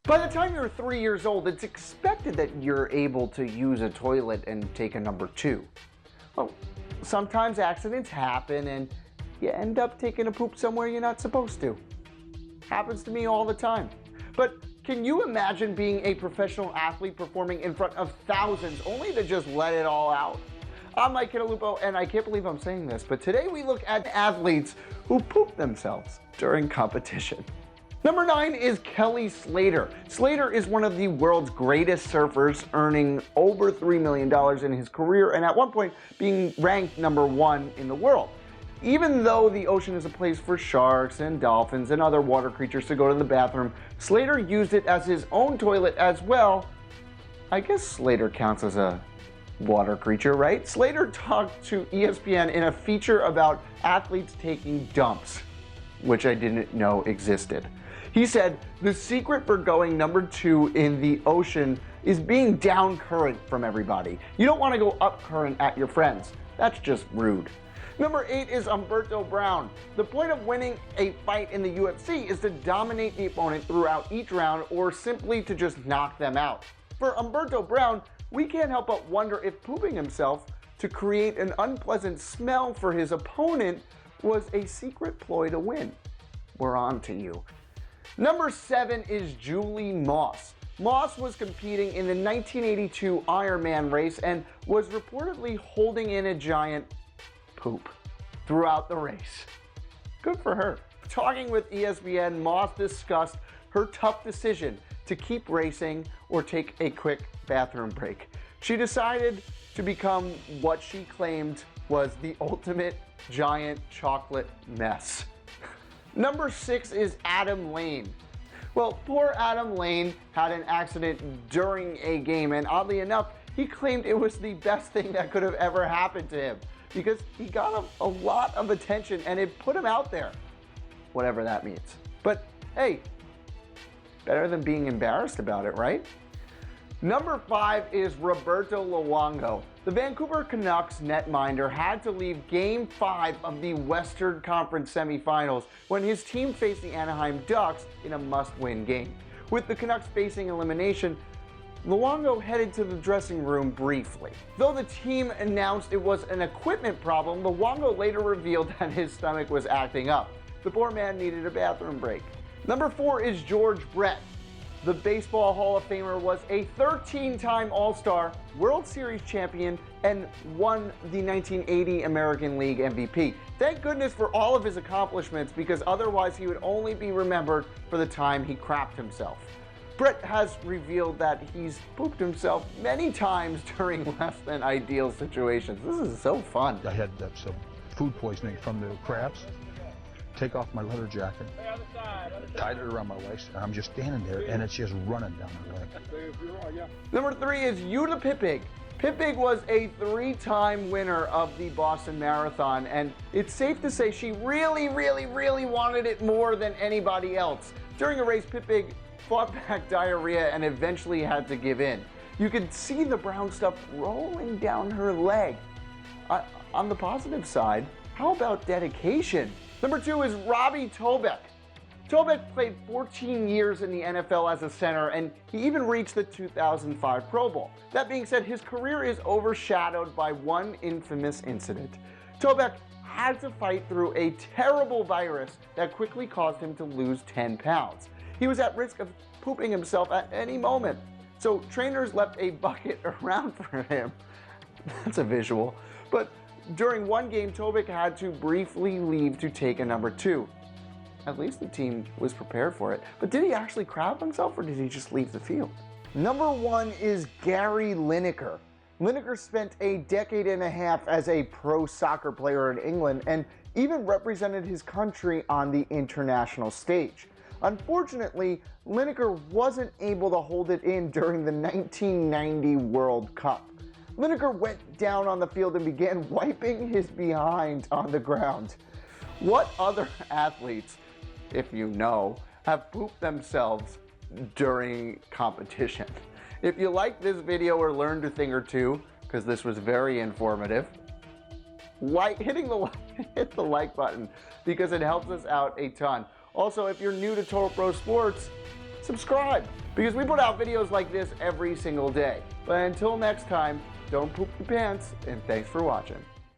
By the time you're 3 years old, it's expected that you're able to use a toilet and take a number 2. Well, sometimes accidents happen and you end up taking a poop somewhere you're not supposed to. Happens to me all the time. But can you imagine being a professional athlete performing in front of thousands only to just let it all out? I'm Mike Cantalupo, and I can't believe I'm saying this, but today we look at athletes who poop themselves during competition. Number 9 is Kelly Slater. Slater is one of the world's greatest surfers, earning over $3 million in his career and at one point being ranked number 1 in the world. Even though the ocean is a place for sharks and dolphins and other water creatures to go to the bathroom, Slater used it as his own toilet as well. I guess Slater counts as a water creature, right? Slater talked to ESPN in a feature about athletes taking dumps, which I didn't know existed. He said, "The secret for going number 2 in the ocean is being down current from everybody. You don't want to go up current at your friends. That's just rude." Number 8 is Umberto Braun. The point of winning a fight in the UFC is to dominate the opponent throughout each round or simply to just knock them out. For Umberto Braun, we can't help but wonder if pooping himself to create an unpleasant smell for his opponent was a secret ploy to win. We're on to you. Number 7 is Julie Moss. Moss was competing in the 1982 Ironman race and was reportedly holding in a giant poop throughout the race. Good for her. Talking with ESPN, Moss discussed her tough decision to keep racing or take a quick bathroom break. She decided to become what she claimed was the ultimate giant chocolate mess. Number 6 is Adam Lane. Well, poor Adam Lane had an accident during a game, and oddly enough, he claimed it was the best thing that could have ever happened to him because he got a lot of attention and it put him out there, whatever that means. But hey, better than being embarrassed about it, right? Number 5 is Roberto Luongo. The Vancouver Canucks netminder had to leave Game 5 of the Western Conference semifinals when his team faced the Anaheim Ducks in a must-win game. With the Canucks facing elimination, Luongo headed to the dressing room briefly. Though the team announced it was an equipment problem, Luongo later revealed that his stomach was acting up. The poor man needed a bathroom break. Number 4 is George Brett. The Baseball Hall of Famer was a 13-time All-Star, World Series champion, and won the 1980 American League MVP. Thank goodness for all of his accomplishments, because otherwise he would only be remembered for the time he crapped himself. Brett has revealed that he's pooped himself many times during less than ideal situations. This is so fun. I had some food poisoning from the crabs. Take off my leather jacket, tied it around my waist, and I'm just standing there, and it's just running down my leg. Number 3 is Pip Pippo. Pip Pippo was a 3-time winner of the Boston Marathon, and it's safe to say she really wanted it more than anybody else. During a race, Pip Pippo fought back diarrhea and eventually had to give in. You could see the brown stuff rolling down her leg. On the positive side, how about dedication? Number 2 is Robbie Tobik. Tobik played 14 years in the NFL as a center, and he even reached the 2005 Pro Bowl. That being said, his career is overshadowed by one infamous incident. Tobik had to fight through a terrible virus that quickly caused him to lose 10 pounds. He was at risk of pooping himself at any moment, so trainers left a bucket around for him. That's a visual. But during one game, Tobik had to briefly leave to take a number 2. At least the team was prepared for it. But did he actually crap himself, or did he just leave the field? Number 1 is Gary Lineker. Lineker spent a decade and a half as a pro soccer player in England and even represented his country on the international stage. Unfortunately, Lineker wasn't able to hold it in during the 1990 World Cup. Lineker went down on the field and began wiping his behind on the ground. What other athletes, if you know, have pooped themselves during competition? If you like this video or learned a thing or two, because this was very informative, hit the like button because it helps us out a ton. Also, if you're new to Total Pro Sports, subscribe, because we put out videos like this every single day. But until next time, don't poop your pants, and thanks for watching.